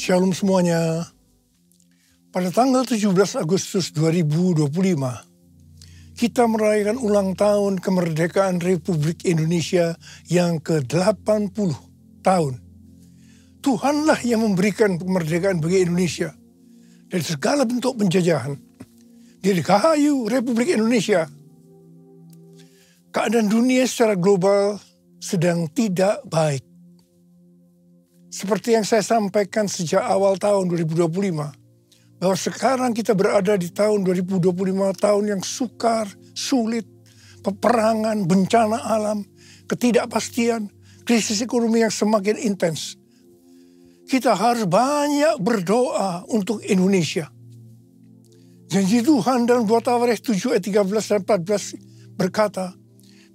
Shalom semuanya. Pada tanggal 17 Agustus 2025, kita merayakan ulang tahun kemerdekaan Republik Indonesia yang ke-80 tahun. Tuhanlah yang memberikan kemerdekaan bagi Indonesia dari segala bentuk penjajahan. Dirgahayu Republik Indonesia. Keadaan dunia secara global sedang tidak baik. Seperti yang saya sampaikan sejak awal tahun 2025, bahwa sekarang kita berada di tahun 2025, tahun yang sukar, sulit, peperangan, bencana alam, ketidakpastian, krisis ekonomi yang semakin intens. Kita harus banyak berdoa untuk Indonesia. Janji Tuhan dalam 2 Tawarekh 7 ayat 13 dan 14 berkata,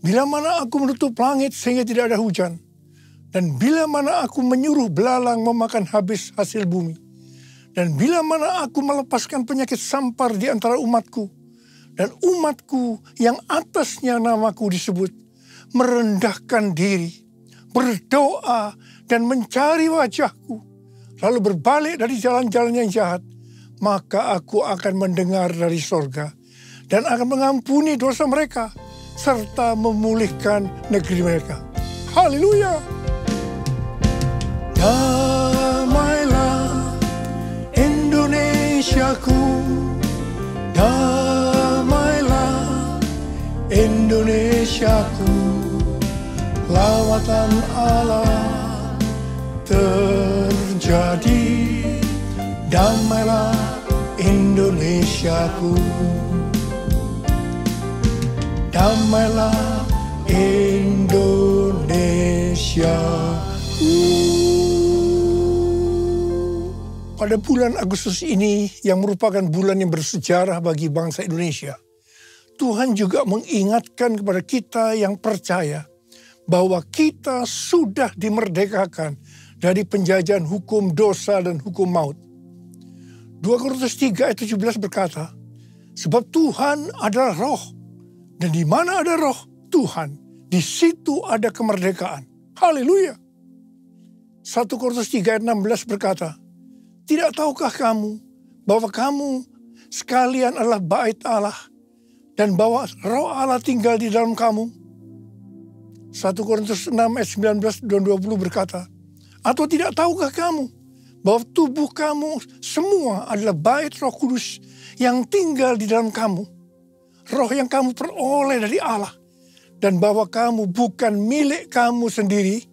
"Bila mana aku menutup langit sehingga tidak ada hujan, dan bila mana aku menyuruh belalang memakan habis hasil bumi, dan bila mana aku melepaskan penyakit sampar di antara umatku, dan umatku yang atasnya namaku disebut, merendahkan diri, berdoa, dan mencari wajahku, lalu berbalik dari jalan-jalan yang jahat, maka aku akan mendengar dari sorga, dan akan mengampuni dosa mereka, serta memulihkan negeri mereka." Haleluya! Damailah Indonesiaku, damailah Indonesiaku, lawatan Allah terjadi, damailah Indonesiaku, damailah Indonesiaku. Pada bulan Agustus ini yang merupakan bulan yang bersejarah bagi bangsa Indonesia, Tuhan juga mengingatkan kepada kita yang percaya bahwa kita sudah dimerdekakan dari penjajahan hukum dosa dan hukum maut. 2 Korintus 3 ayat 17 berkata, "Sebab Tuhan adalah roh, dan di mana ada roh Tuhan, di situ ada kemerdekaan." Haleluya! 1 Korintus 3 ayat 16 berkata, "Tidak tahukah kamu bahwa kamu sekalian adalah bait Allah dan bahwa roh Allah tinggal di dalam kamu?" 1 Korintus 6 ayat 19 dan 20 berkata, "Atau tidak tahukah kamu bahwa tubuh kamu semua adalah bait Roh Kudus yang tinggal di dalam kamu, roh yang kamu peroleh dari Allah, dan bahwa kamu bukan milik kamu sendiri,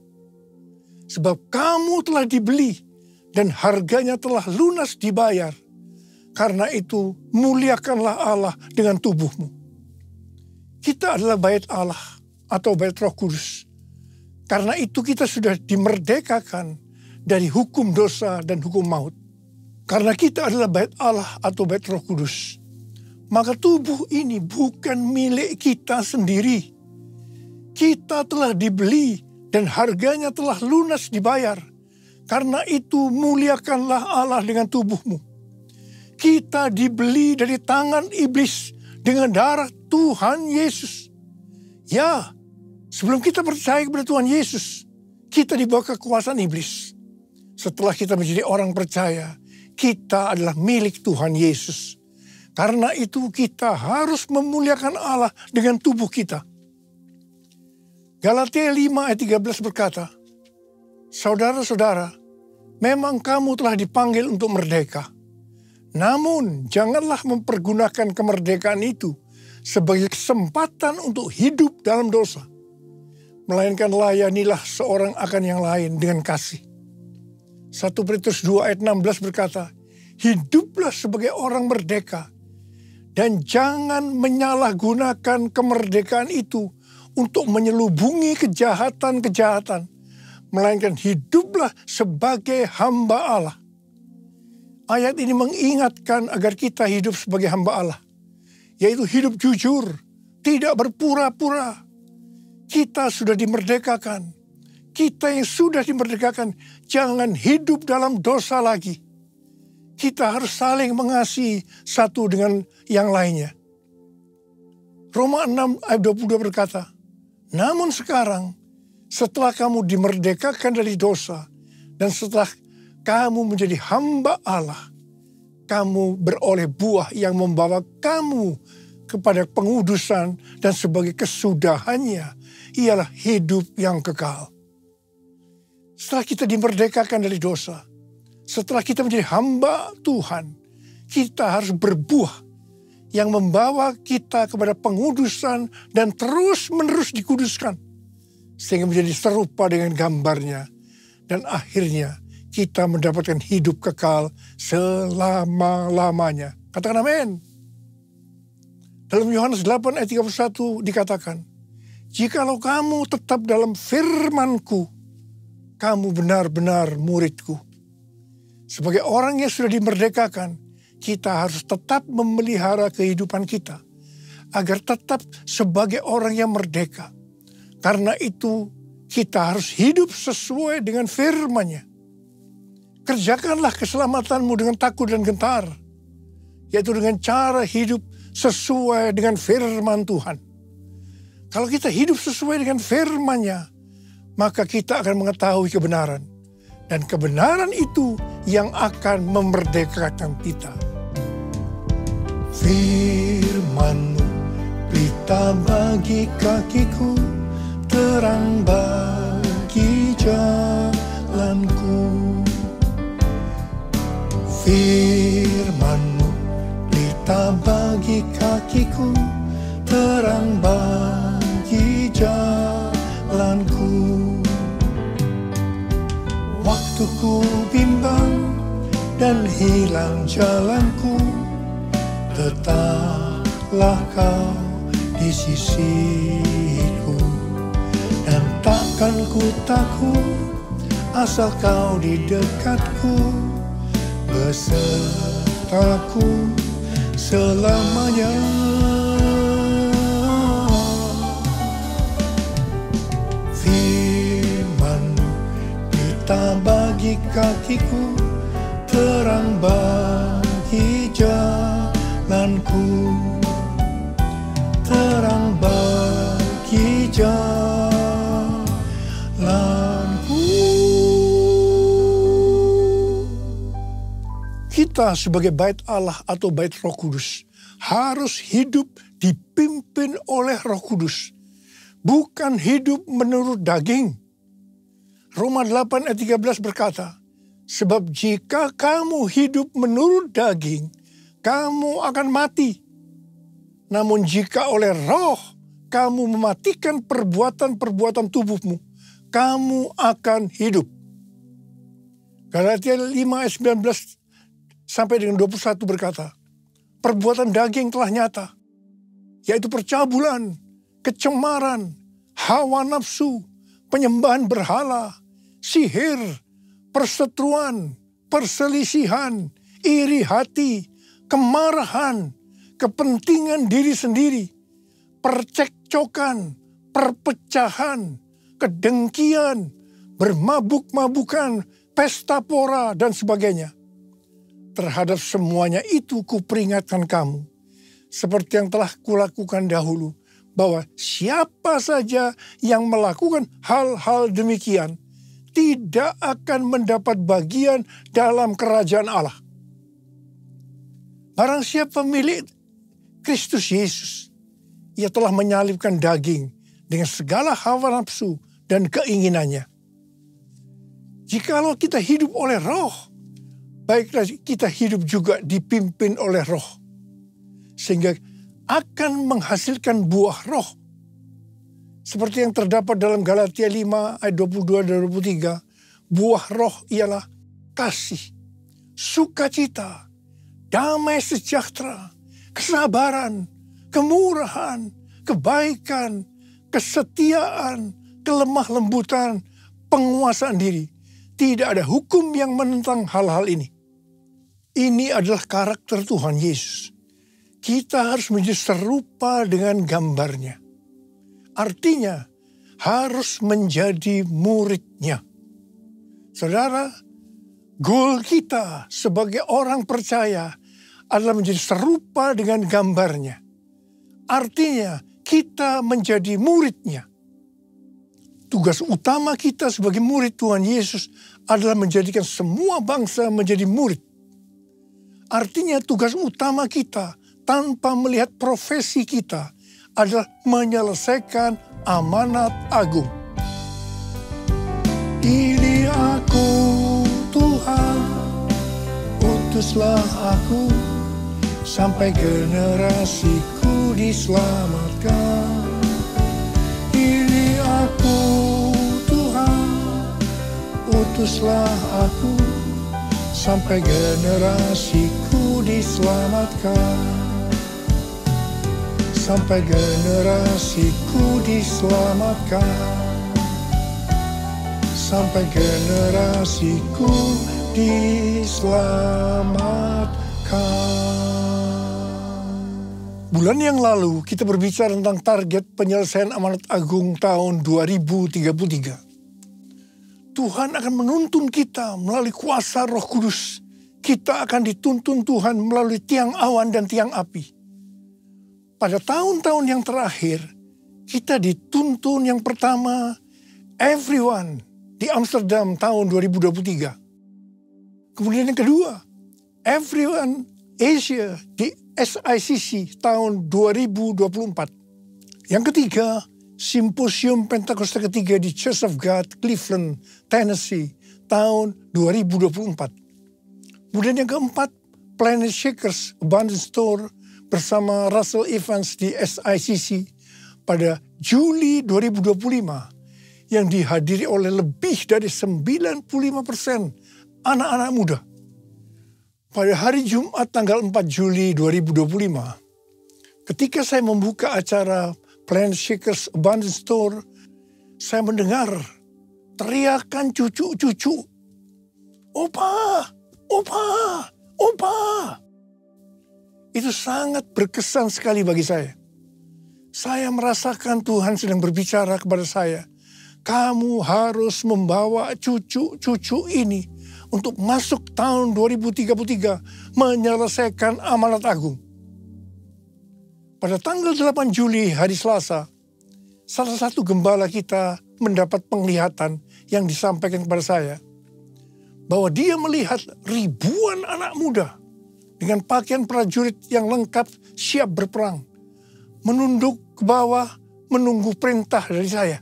sebab kamu telah dibeli dan harganya telah lunas dibayar. Karena itu muliakanlah Allah dengan tubuhmu." Kita adalah bait Allah atau bait Roh Kudus. Karena itu kita sudah dimerdekakan dari hukum dosa dan hukum maut. Karena kita adalah bait Allah atau bait Roh Kudus, maka tubuh ini bukan milik kita sendiri. Kita telah dibeli dan harganya telah lunas dibayar. Karena itu muliakanlah Allah dengan tubuhmu. Kita dibeli dari tangan iblis dengan darah Tuhan Yesus. Ya, sebelum kita percaya kepada Tuhan Yesus, kita di bawah kekuasaan iblis. Setelah kita menjadi orang percaya, kita adalah milik Tuhan Yesus. Karena itu kita harus memuliakan Allah dengan tubuh kita. Galatia 5 ayat 13 berkata, "Saudara-saudara, memang kamu telah dipanggil untuk merdeka. Namun janganlah mempergunakan kemerdekaan itu sebagai kesempatan untuk hidup dalam dosa. Melainkan layanilah seorang akan yang lain dengan kasih." 1 Petrus 2 ayat 16 berkata, "Hiduplah sebagai orang merdeka, dan jangan menyalahgunakan kemerdekaan itu untuk menyelubungi kejahatan-kejahatan, melainkan hiduplah sebagai hamba Allah." Ayat ini mengingatkan agar kita hidup sebagai hamba Allah, yaitu hidup jujur, tidak berpura-pura. Kita sudah dimerdekakan. Kita yang sudah dimerdekakan, jangan hidup dalam dosa lagi. Kita harus saling mengasihi satu dengan yang lainnya. Roma 6 ayat 22 berkata, "Namun sekarang, setelah kamu dimerdekakan dari dosa, dan setelah kamu menjadi hamba Allah. Kamu beroleh buah yang membawa kamu kepada pengudusan, dan sebagai kesudahannya ialah hidup yang kekal. Setelah kita dimerdekakan dari dosa, setelah kita menjadi hamba Tuhan, kita harus berbuah yang membawa kita kepada pengudusan dan terus-menerus dikuduskan, sehingga menjadi serupa dengan gambarnya, dan akhirnya kita mendapatkan hidup kekal selama-lamanya. Katakan amin. Dalam Yohanes 8 ayat 31 dikatakan, jikalau kamu tetap dalam firman-Ku, kamu benar-benar murid-Ku. Sebagai orang yang sudah dimerdekakan, kita harus tetap memelihara kehidupan kita, agar tetap sebagai orang yang merdeka. Karena itu, kita harus hidup sesuai dengan firman-Nya. Kerjakanlah keselamatanmu dengan takut dan gentar, yaitu dengan cara hidup sesuai dengan firman Tuhan. Kalau kita hidup sesuai dengan firman-Nya, maka kita akan mengetahui kebenaran. Dan kebenaran itu yang akan memerdekakan kita. Firman-Mu pelita bagi kakiku, terang bagi jalanku. Firman-Mu pelita bagi kakiku, terang bagi jalanku. Waktu ku bimbang dan hilang jalanku, tetaplah Kau di sisiku. Dan takkan ku takut asal Kau di dekatku, besertaku selamanya. Firman-Mu pelita bagi kakiku, terang bagi jalanku, terang bagi jalanku. Kita sebagai bait Allah atau bait Roh Kudus harus hidup dipimpin oleh Roh Kudus, bukan hidup menurut daging. Roma 8 ayat 13 berkata, sebab jika kamu hidup menurut daging, kamu akan mati. Namun jika oleh Roh kamu mematikan perbuatan-perbuatan tubuhmu, kamu akan hidup. Galatia 5 ayat 19 sampai dengan 21 berkata, perbuatan daging telah nyata, yaitu percabulan, kecemaran, hawa nafsu, penyembahan berhala, sihir, perseteruan, perselisihan, iri hati, kemarahan, kepentingan diri sendiri, percekcokan, perpecahan, kedengkian, bermabuk-mabukan, pesta pora, dan sebagainya. Terhadap semuanya itu kuperingatkan kamu, seperti yang telah kulakukan dahulu, bahwa siapa saja yang melakukan hal-hal demikian tidak akan mendapat bagian dalam kerajaan Allah. Barang siapa milik Kristus Yesus, ia telah menyalibkan daging dengan segala hawa nafsu dan keinginannya. Jikalau kita hidup oleh Roh, baiklah kita hidup juga dipimpin oleh Roh, sehingga akan menghasilkan buah Roh. Seperti yang terdapat dalam Galatia 5 ayat 22 dan 23, buah Roh ialah kasih, sukacita, damai sejahtera, kesabaran, kemurahan, kebaikan, kesetiaan, kelemah lembutan, penguasaan diri. Tidak ada hukum yang menentang hal-hal ini. Ini adalah karakter Tuhan Yesus. Kita harus menjadi serupa dengan gambarnya. Artinya harus menjadi muridnya. Saudara, goal kita sebagai orang percaya adalah menjadi serupa dengan gambarnya. Artinya kita menjadi muridnya. tugas utama kita sebagai murid Tuhan Yesus adalah menjadikan semua bangsa menjadi murid. Artinya tugas utama kita tanpa melihat profesi kita adalah menyelesaikan amanat agung. Ini aku Tuhan, utuslah aku sampai generasiku diselamatkan. Ini aku Tuhan, utuslah aku sampai generasiku diselamatkan. Sampai generasiku diselamatkan. Sampai generasiku diselamatkan. Bulan yang lalu kita berbicara tentang target penyelesaian amanat agung tahun 2033. Tuhan akan menuntun kita melalui kuasa Roh Kudus. Kita akan dituntun Tuhan melalui tiang awan dan tiang api. Pada tahun-tahun yang terakhir, kita dituntun yang pertama, everyone di Amsterdam tahun 2023. Kemudian yang kedua, everyone Asia di SICC tahun 2024. Yang ketiga, Simposium Pentakosta ketiga di Church of God, Cleveland, Tennessee tahun 2024. Kemudian yang keempat, Planet Shakers Abundance Store bersama Russell Evans di SICC pada Juli 2025 yang dihadiri oleh lebih dari 95% anak-anak muda. Pada hari Jumat tanggal 4 Juli 2025, ketika saya membuka acara Planet Shakers Abundance Store, saya mendengar teriakan cucu-cucu, "Opa, opa, opa." Itu sangat berkesan sekali bagi saya. Saya merasakan Tuhan sedang berbicara kepada saya, kamu harus membawa cucu-cucu ini untuk masuk tahun 2033 menyelesaikan amanat agung. Pada tanggal 8 Juli hari Selasa, salah satu gembala kita mendapat penglihatan yang disampaikan kepada saya bahwa dia melihat ribuan anak muda dengan pakaian prajurit yang lengkap siap berperang, menunduk ke bawah menunggu perintah dari saya.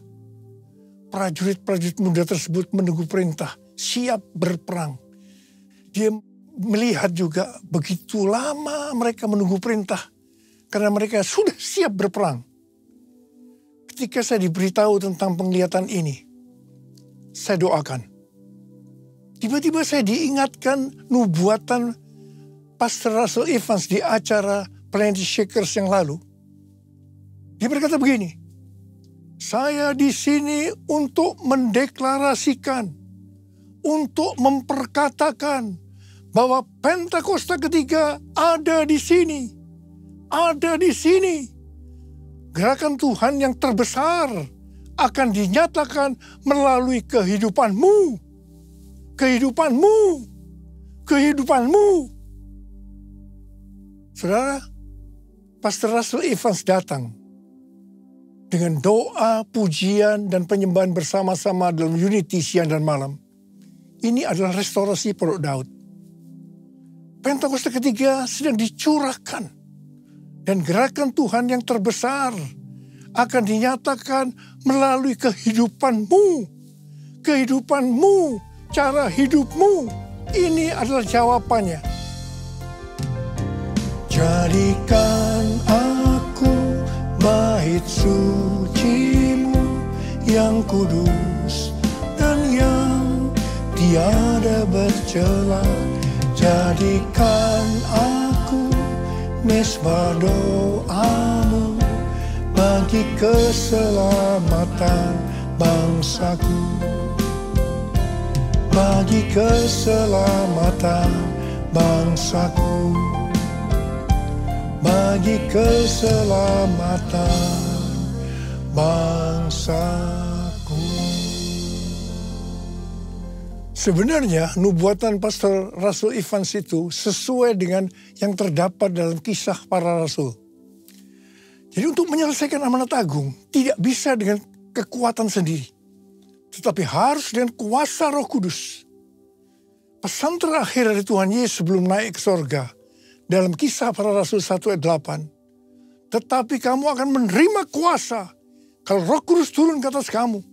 Prajurit-prajurit muda tersebut menunggu perintah, siap berperang. Dia melihat juga begitu lama mereka menunggu perintah karena mereka sudah siap berperang. Ketika saya diberitahu tentang penglihatan ini, saya doakan. Tiba-tiba saya diingatkan nubuatan Pastor Russell Evans di acara Planet Shakers yang lalu. Dia berkata begini, saya di sini untuk mendeklarasikan, untuk memperkatakan bahwa Pentakosta ketiga ada di sini. Ada di sini. Gerakan Tuhan yang terbesar akan dinyatakan melalui kehidupanmu. Kehidupanmu. Kehidupanmu. Saudara, Pastor Russell Evans datang dengan doa, pujian, dan penyembahan bersama-sama dalam unity siang dan malam. Ini adalah restorasi Pondok Daud. Pentakosta ketiga sedang dicurahkan. Dan gerakan Tuhan yang terbesar akan dinyatakan melalui kehidupanmu. Kehidupanmu, cara hidupmu. Ini adalah jawabannya. Jadikan aku bait sucimu yang kudus dan yang tiada bercela. Jadikan aku mesbah doamu bagi keselamatan bangsaku. Bagi keselamatan bangsaku. Bagi keselamatan bangsaku. Sebenarnya nubuatan Pastor Russell Evans itu sesuai dengan yang terdapat dalam kisah para rasul. Jadi untuk menyelesaikan amanat agung tidak bisa dengan kekuatan sendiri. tetapi harus dengan kuasa Roh Kudus. Pesan terakhir dari Tuhan Yesus sebelum naik ke sorga, dalam Kisah Para Rasul 1 ayat 8. Tetapi kamu akan menerima kuasa kalau Roh Kudus turun ke atas kamu.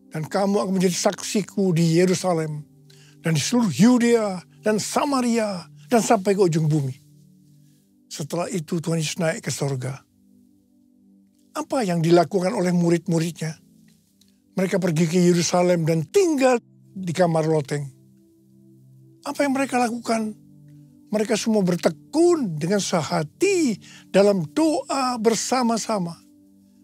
Dan kamu akan menjadi saksiku di Yerusalem, dan di seluruh Yudea dan Samaria, dan sampai ke ujung bumi. Setelah itu Tuhan Yesus naik ke sorga. Apa yang dilakukan oleh murid-muridnya? Mereka pergi ke Yerusalem dan tinggal di kamar loteng. Apa yang mereka lakukan? Mereka semua bertekun dengan sehati dalam doa bersama-sama.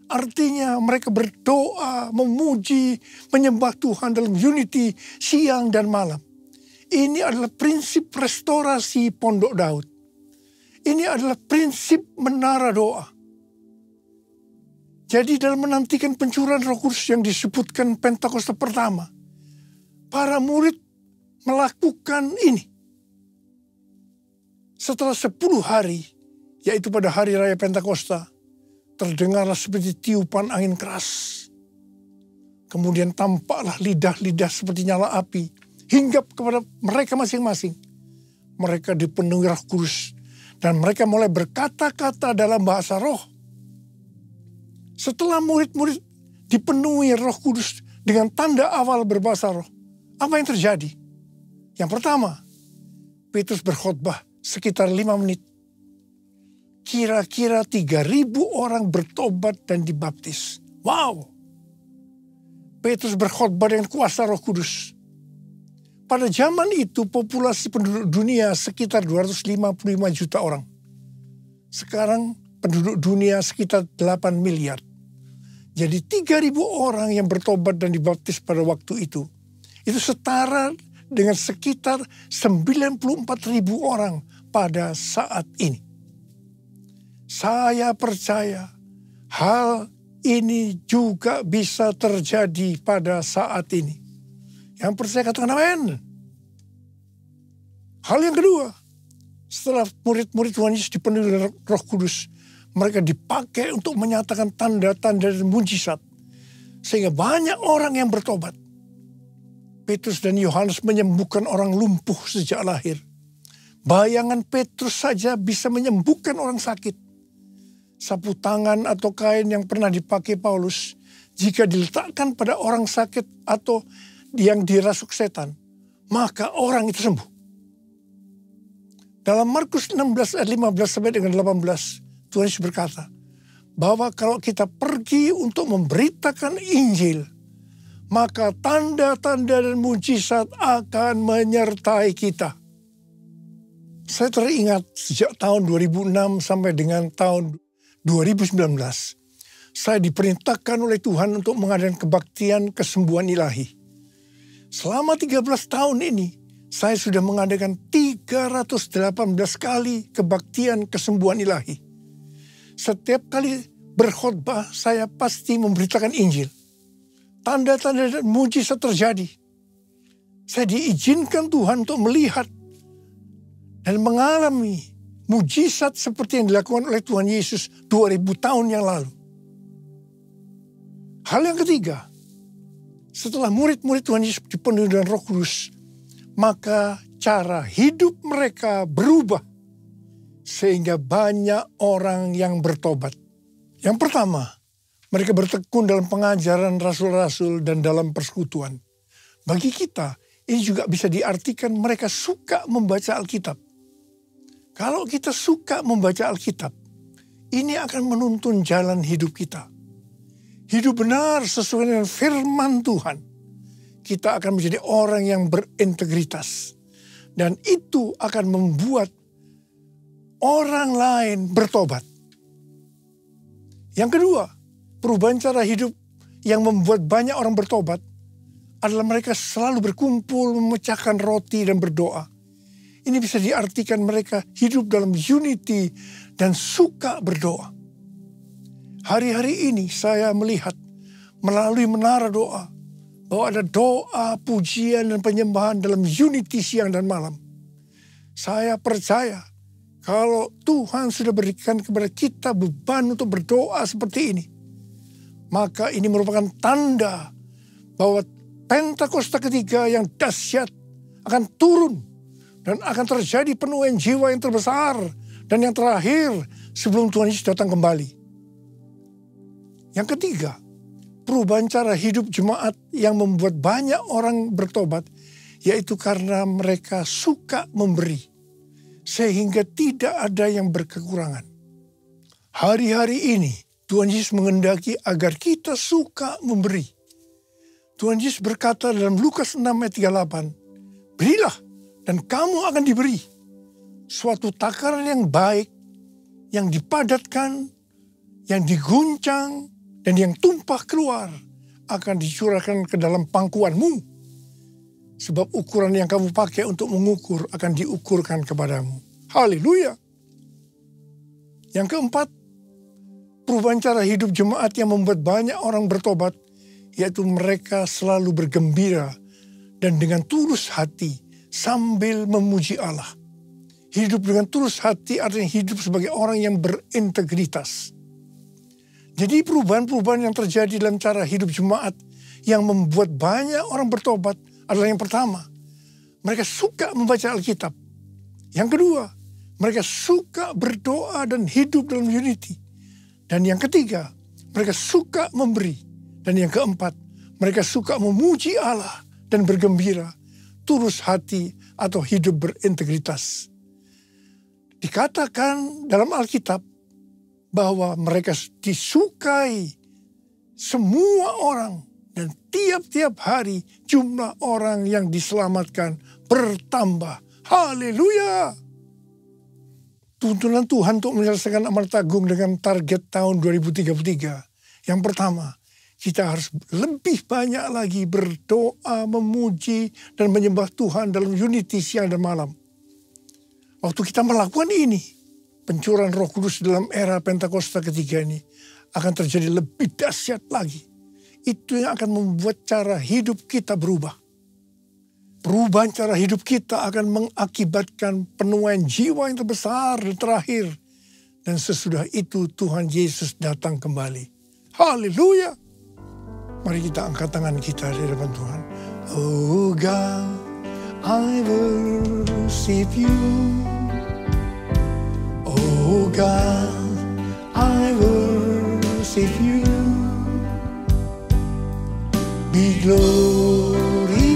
Artinya mereka berdoa, memuji, menyembah Tuhan dalam unity siang dan malam. Ini adalah prinsip restorasi Pondok Daud. Ini adalah prinsip menara doa. Jadi dalam menantikan pencurahan Roh Kudus yang disebutkan Pentakosta pertama, para murid melakukan ini. Setelah 10 hari, yaitu pada hari raya Pentakosta, terdengarlah seperti tiupan angin keras. Kemudian tampaklah lidah-lidah seperti nyala api, hinggap kepada mereka masing-masing. Mereka dipenuhi Roh Kudus, dan mereka mulai berkata-kata dalam bahasa roh. Setelah murid-murid dipenuhi Roh Kudus dengan tanda awal berbahasa roh, apa yang terjadi? Yang pertama, Petrus berkhotbah sekitar 5 menit. Kira-kira 3.000 orang bertobat dan dibaptis. Wow! Petrus berkhotbah dengan kuasa Roh Kudus. Pada zaman itu populasi penduduk dunia sekitar 255 juta orang. Sekarang penduduk dunia sekitar 8 miliar. Jadi 3.000 orang yang bertobat dan dibaptis pada waktu itu. Itu setara dengan sekitar 94.000 orang pada saat ini. Saya percaya hal ini juga bisa terjadi pada saat ini. Yang percaya katakan amin. Hal yang kedua, setelah murid-murid Tuhan Yesus dipenuhi dengan Roh Kudus, mereka dipakai untuk menyatakan tanda-tanda dan mujizat. Sehingga banyak orang yang bertobat. Petrus dan Yohanes menyembuhkan orang lumpuh sejak lahir. Bayangan Petrus saja bisa menyembuhkan orang sakit. Sapu tangan atau kain yang pernah dipakai Paulus, jika diletakkan pada orang sakit atau yang dirasuk setan, maka orang itu sembuh. Dalam Markus 16 ayat 15 sampai dengan 18, Tuhan Yesus berkata, bahwa kalau kita pergi untuk memberitakan Injil, maka tanda-tanda dan mujizat akan menyertai kita. Saya teringat sejak tahun 2006 sampai dengan tahun 2019, saya diperintahkan oleh Tuhan untuk mengadakan kebaktian kesembuhan ilahi. Selama 13 tahun ini, saya sudah mengadakan 318 kali kebaktian kesembuhan ilahi. Setiap kali berkhotbah, saya pasti memberitakan Injil. Tanda-tanda dan mujizat terjadi. Saya diizinkan Tuhan untuk melihat dan mengalami mujizat seperti yang dilakukan oleh Tuhan Yesus 2000 tahun yang lalu. Hal yang ketiga, setelah murid-murid Tuhan Yesus dipenuhi dengan Roh Kudus, maka cara hidup mereka berubah sehingga banyak orang yang bertobat. Yang pertama, mereka bertekun dalam pengajaran rasul-rasul dan dalam persekutuan. Bagi kita, ini juga bisa diartikan mereka suka membaca Alkitab. Kalau kita suka membaca Alkitab, ini akan menuntun jalan hidup kita. Hidup benar sesuai dengan firman Tuhan. Kita akan menjadi orang yang berintegritas. Dan itu akan membuat orang lain bertobat. Yang kedua, perubahan cara hidup yang membuat banyak orang bertobat adalah mereka selalu berkumpul, memecahkan roti dan berdoa. Ini bisa diartikan mereka hidup dalam unity dan suka berdoa. Hari-hari ini saya melihat melalui menara doa bahwa ada doa, pujian, dan penyembahan dalam unity siang dan malam. Saya percaya kalau Tuhan sudah berikan kepada kita beban untuk berdoa seperti ini, maka ini merupakan tanda bahwa Pentakosta ketiga yang dahsyat akan turun. Dan akan terjadi penuaian jiwa yang terbesar dan yang terakhir sebelum Tuhan Yesus datang kembali. Yang ketiga, perubahan cara hidup jemaat yang membuat banyak orang bertobat, yaitu karena mereka suka memberi, sehingga tidak ada yang berkekurangan. Hari-hari ini Tuhan Yesus menghendaki agar kita suka memberi. Tuhan Yesus berkata dalam Lukas 6 ayat 38, berilah dan kamu akan diberi. Suatu takaran yang baik, yang dipadatkan, yang diguncang, dan yang tumpah keluar akan dicurahkan ke dalam pangkuanmu. Sebab ukuran yang kamu pakai untuk mengukur akan diukurkan kepadamu. Haleluya. Yang keempat, perubahan cara hidup jemaat yang membuat banyak orang bertobat, yaitu mereka selalu bergembira dan dengan tulus hati sambil memuji Allah. Hidup dengan tulus hati artinya hidup sebagai orang yang berintegritas. Jadi perubahan-perubahan yang terjadi dalam cara hidup jemaat yang membuat banyak orang bertobat adalah yang pertama, mereka suka membaca Alkitab. Yang kedua, mereka suka berdoa dan hidup dalam unity. Dan yang ketiga, mereka suka memberi. Dan yang keempat, mereka suka memuji Allah dan bergembira, tulus hati atau hidup berintegritas. Dikatakan dalam Alkitab bahwa mereka disukai semua orang dan tiap-tiap hari jumlah orang yang diselamatkan bertambah. Haleluya! Tuntunan Tuhan untuk menyelesaikan amanat agung dengan target tahun 2033. Yang pertama, kita harus lebih banyak lagi berdoa, memuji, dan menyembah Tuhan dalam unity siang dan malam. Waktu kita melakukan ini, pencurahan Roh Kudus dalam era Pentakosta ketiga ini akan terjadi lebih dahsyat lagi. Itu yang akan membuat cara hidup kita berubah. Perubahan cara hidup kita akan mengakibatkan penuaian jiwa yang terbesar dan terakhir. Dan sesudah itu Tuhan Yesus datang kembali. Haleluya! Mari kita angkat tangan kita di depan Tuhan. Oh God, I worship you. Oh God, I worship you. Be glorified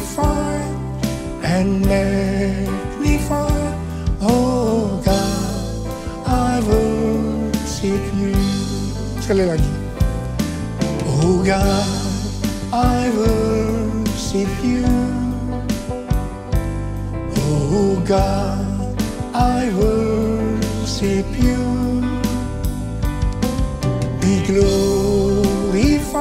and magnified. Oh God, I worship you. Sekali lagi. Oh God, I worship you. Oh God, I worship you. Be glorified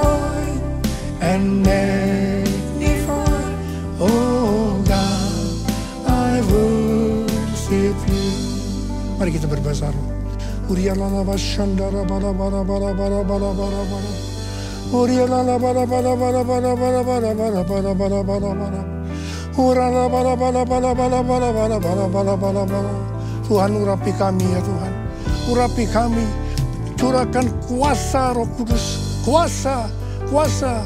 and magnified. Oh God, I worship you. Mari kita berbahasa roh. Urialala bashandara bara bara bara bara bara bara bara. Urialala bara bara bara bara bara bara bara bara bara bara bara. Urala bara bara bara bara bara bara bara bara bara bara. Tuhan urapi kami ya Tuhan. Urapi kami. Curahkan kuasa Roh Kudus. Kuasa, kuasa,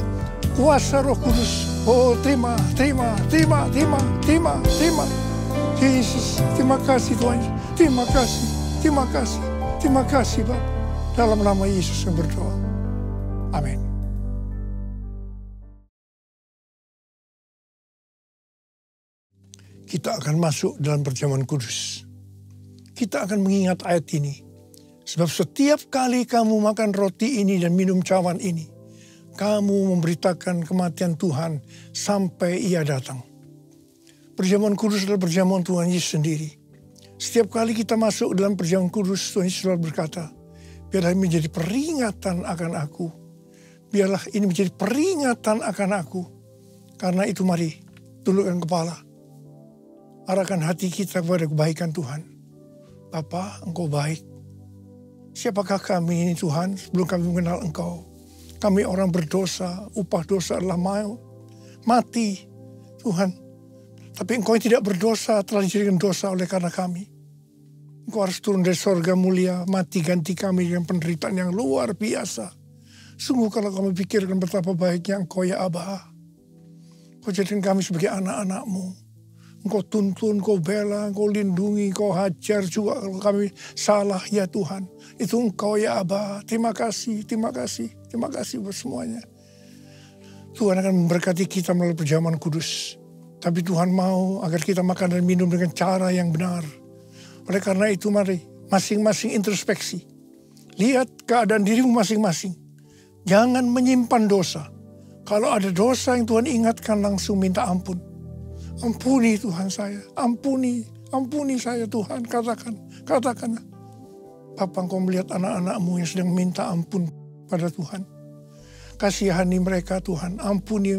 kuasa Roh Kudus. Oh terima, terima, terima, terima, terima, terima. Yesus, terima kasih Tuhan. Terima kasih, terima kasih, terima kasih Bapak. Dalam nama Yesus yang berdoa. Amin. Kita akan masuk dalam perjamuan kudus. Kita akan mengingat ayat ini. Sebab setiap kali kamu makan roti ini dan minum cawan ini, kamu memberitakan kematian Tuhan sampai Ia datang. Perjamuan kudus adalah perjamuan Tuhan Yesus sendiri. Setiap kali kita masuk dalam perjamuan kudus, Tuhan Yesus selalu berkata, biarlah ini menjadi peringatan akan aku. Biarlah ini menjadi peringatan akan aku. Karena itu mari, tundukkan kepala. Arahkan hati kita kepada kebaikan Tuhan. Bapa, Engkau baik. Siapakah kami ini Tuhan sebelum kami mengenal Engkau? Kami orang berdosa, upah dosa adalah mati Tuhan. Tapi Engkau yang tidak berdosa telah dijadikan dosa oleh karena kami. Engkau harus turun dari sorga mulia, mati ganti kami dengan penderitaan yang luar biasa. Sungguh kalau kami pikirkan betapa baiknya Engkau ya Aba. Kau jadikan kami sebagai anak-anak-Mu. Engkau tuntun, Engkau bela, Engkau lindungi, Engkau hajar juga kalau kami salah ya Tuhan. Itu Engkau ya Aba. Terima kasih, terima kasih, terima kasih buat semuanya. Tuhan akan memberkati kita melalui perjamuan kudus. Tapi Tuhan mau agar kita makan dan minum dengan cara yang benar. Oleh karena itu mari masing-masing introspeksi. Lihat keadaan dirimu masing-masing. Jangan menyimpan dosa. Kalau ada dosa yang Tuhan ingatkan langsung minta ampun. Ampuni Tuhan saya. Ampuni saya Tuhan. Katakan. Bapa, Engkau melihat anak-anak-Mu yang sedang minta ampun pada Tuhan. Kasihani mereka Tuhan. Ampuni.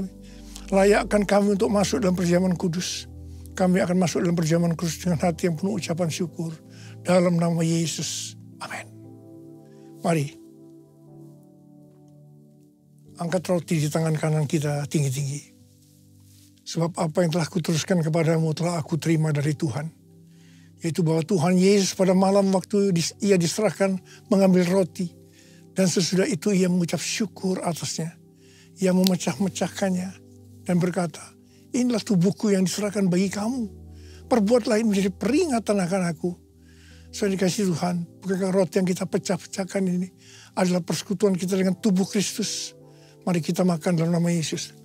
Layakkan kami untuk masuk dalam perjamuan kudus. Kami akan masuk dalam perjamuan kudus dengan hati yang penuh ucapan syukur. Dalam nama Yesus. Amin. Mari. Angkat roti di tangan kanan kita tinggi-tinggi. Sebab apa yang telah kuteruskan kepadamu telah aku terima dari Tuhan. Yaitu bahwa Tuhan Yesus pada malam waktu ia diserahkan mengambil roti. Dan sesudah itu ia mengucap syukur atasnya. Ia memecah-mecahkannya. Dan berkata, inilah tubuhku yang diserahkan bagi kamu. Perbuatlah ini menjadi peringatan akan aku. Saya dikasih Tuhan, bukankah roti yang kita pecah-pecahkan ini adalah persekutuan kita dengan tubuh Kristus. Mari kita makan dalam nama Yesus.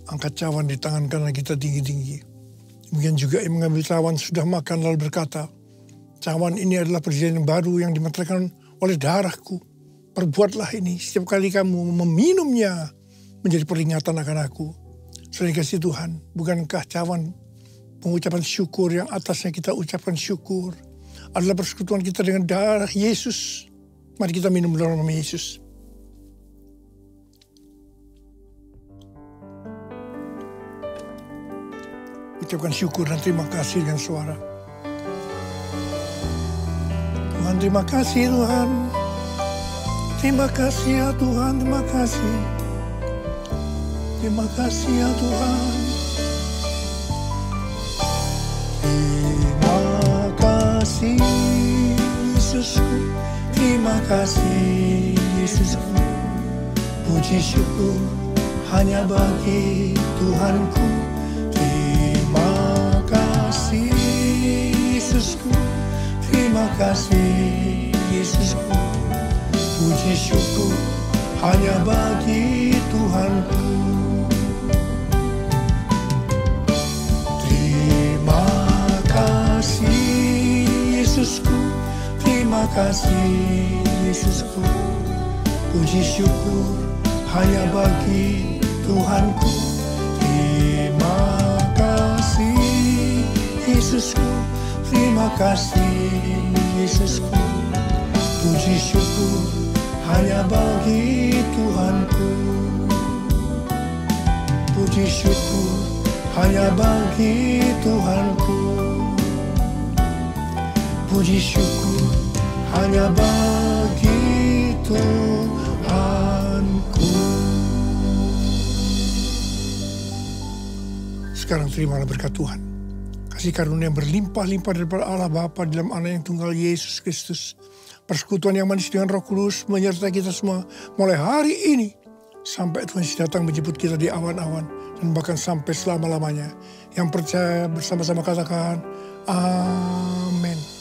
Angkat cawan di tangan kanan kita tinggi-tinggi. Demikian juga yang mengambil cawan sudah makan lalu berkata, cawan ini adalah perjanjian baru yang dimeteraikan oleh darahku. Perbuatlah ini setiap kali kamu meminumnya menjadi peringatan akan aku. Saudara kasih Tuhan, bukankah cawan pengucapan syukur yang atasnya kita ucapkan syukur adalah persekutuan kita dengan darah Yesus. Mari kita minum dalam nama Yesus. Ucapkan syukur dan terima kasih dengan suara. Tuhan, terima kasih Tuhan. Terima kasih ya Tuhan, terima kasih. Terima kasih ya Tuhan. Terima kasih Yesusku. Terima kasih Yesusku. Puji syukur hanya bagi Tuhanku. Yesusku, terima kasih Yesusku. Puji syukur hanya bagi Tuhanku. Terima kasih Yesusku. Terima kasih Yesusku. Puji syukur hanya bagi Tuhanku. Terima kasih Yesusku. Terima kasih Yesusku. Puji syukur hanya bagi Tuhanku. Puji syukur hanya bagi Tuhanku. Puji syukur hanya bagi Tuhanku. Sekarang terimalah berkat Tuhan. Kasih karunia yang berlimpah-limpah daripada Allah Bapa dalam Anak yang tunggal Yesus Kristus. Persekutuan yang manis dengan Roh Kudus menyertai kita semua mulai hari ini sampai Tuhan Yesus datang menjemput kita di awan-awan dan bahkan sampai selama-lamanya. Yang percaya bersama-sama katakan amin.